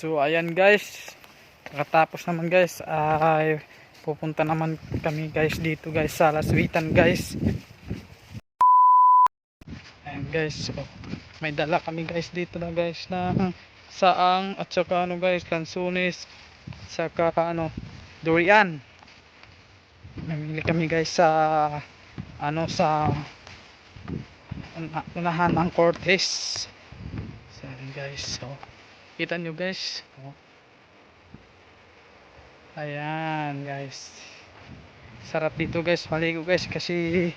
So ayan guys, katapos naman guys ay pupunta naman kami guys dito guys sa Laswitan guys. Ayan guys, so may dala kami guys dito na guys na saang at saka ano guys, lansunis, saka durian. Namili kami guys sa sa unahan ng Cortez. So ayan guys, so kita nyo guys, ayan guys, sarap dito guys maligo guys kasi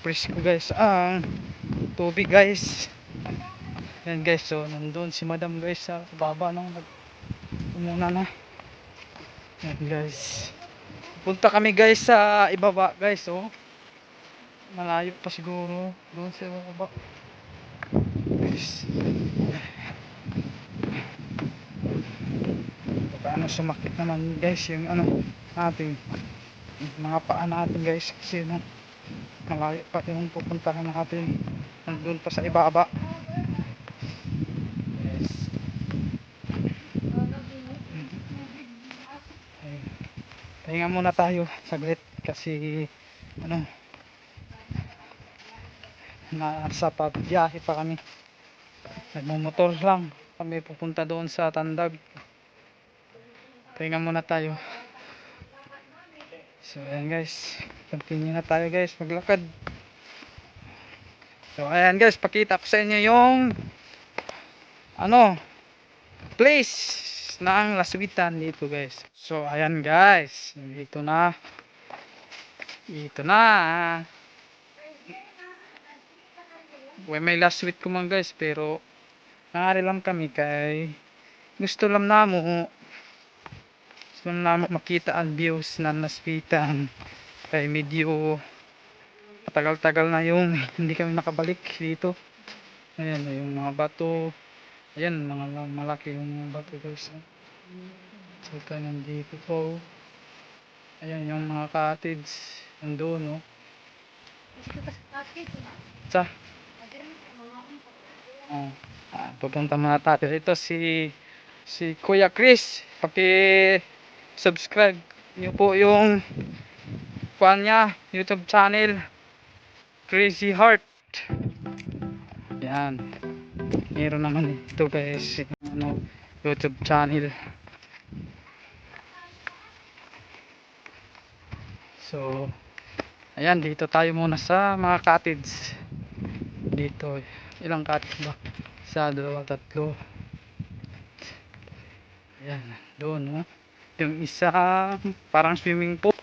presko guys ang tubig guys. Ayan guys, so nandun si madam guys sa baba nung umuna na. Ayan guys, punta kami guys sa ibaba guys. So malayo pa siguro doon sa ibaba guys. Sumakit naman guys yung natin, mga paa natin guys kasi malayo pa yung pupuntahan natin, nandun pa sa ibaba yes. Pahinga muna tayo saglit kasi nasa pagbiyahe pa kami, nagmumotor lang kami pupunta doon sa Tandag. Pahinga muna tayo. So ayan guys, continue na tayo guys maglakad. So ayan guys, pakita ko sa inyo yung place ng Laswitan dito guys. So ayan guys, dito na may Laswit ko man guys, pero nangyari lang kami kay gusto lang namo makita ang views ng Laswitan kay medyo tagal-tagal na yung hindi kami nakabalik dito. Ayan yung mga bato, ayan mga malaki yung mga bato guys. So nandito po, ayan yung mga cottage nandun sa pupunta muna tayo. Ito si Kuya Chris, subscribe niyo po yung niya YouTube channel, Crazy Heart. Yan, meron naman ito guys YouTube channel. So ayan, dito tayo muna sa mga cottage dito. Ilang cottage ba? Isa, dalawa, tatlo. Ayan, doon yung isa parang swimming pool.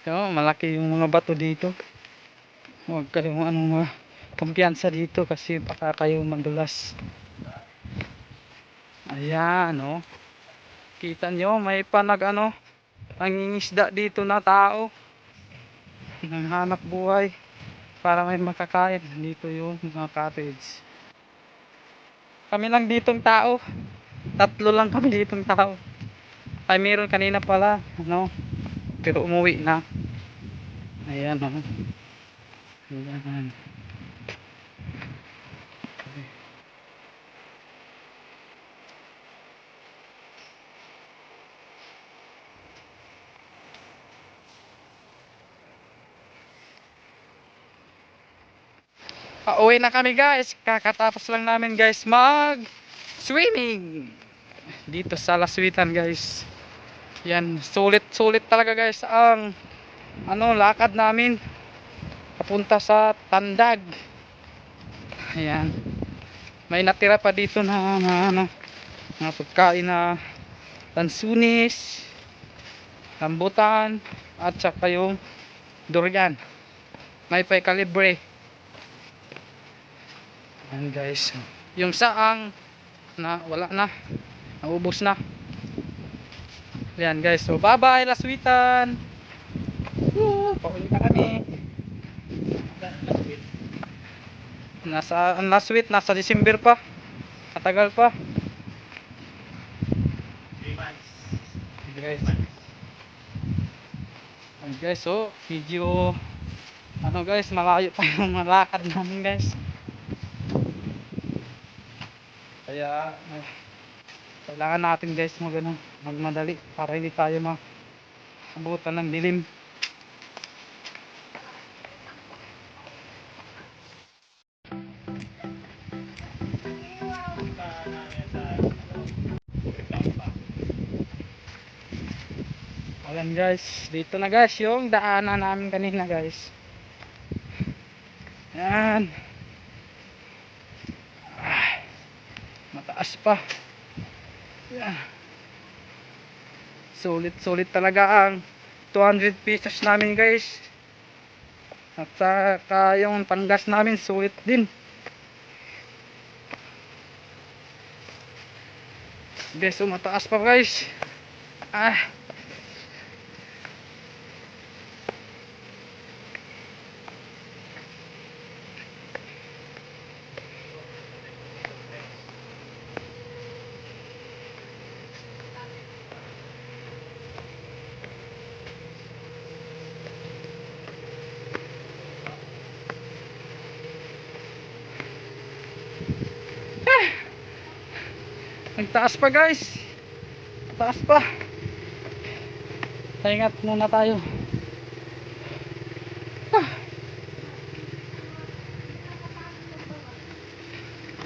Malaki yung mga bato dito. Huwag kayong kumpiyansa dito kasi baka kayo madulas. Ayan kita nyo may nangingisda dito na tao, nanghanap buhay para may makakain. Dito yung mga cottage. Kami lang ditong tao, tatlo lang kami ditong tao. Ay meron kanina pala pero umuwi na. Ayan ayan. Uwi na kami guys, kakatapos lang namin guys mag swimming dito sa Laswitan guys. Yan, sulit talaga guys ang lakad namin papunta sa Tandag. Ayan, may natira pa dito na mga pagkain na lansunis, rambutan at saka yung durian, may kalibre. Ayan guys, yung saang wala na, naubos na. Ayan guys, so bye bye Laswitan. Pauwi na kami. Nasa December pa, matagal pa. Guys, guys, so medyo guys, malayo pa yung malakad namin guys. Kaya Kailangan natin guys magmadali para hindi tayo maabutan ng dilim. Ayan guys, dito na guys yung daanan namin kanina guys. Ayan. Mataas pa. Ayan. Sulit talaga ang 200 pesos namin guys. At saka yung panggas namin sulit din. Guys, mataas pa guys. Nagtaas pa guys. Taas pa. Ingat muna tayo.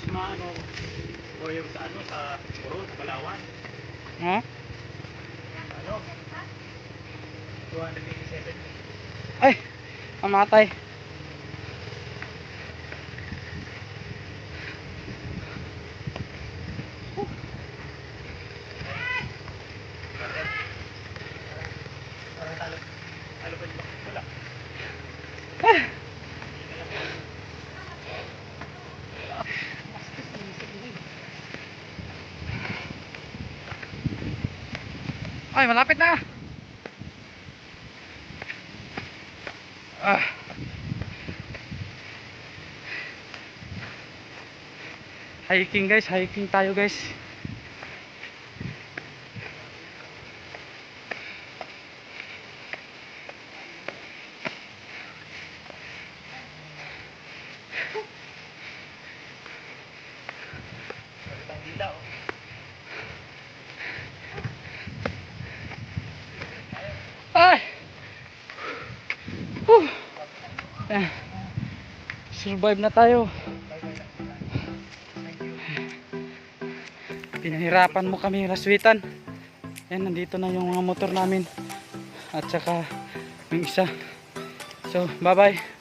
Ano, o yung sa ano, sa Purot, Palawan. Ha? Ano? 287. Ay, mamatay. Parang talo pa yung bakit wala. Ay, malapit na. Hiking guys, hiking tayo guys. Ang dilaw. Ay! Whew! Survive na tayo. Pinahirapan mo kami laswitan. Yan, nandito na yung mga motor namin. At saka yung isa. So, bye bye.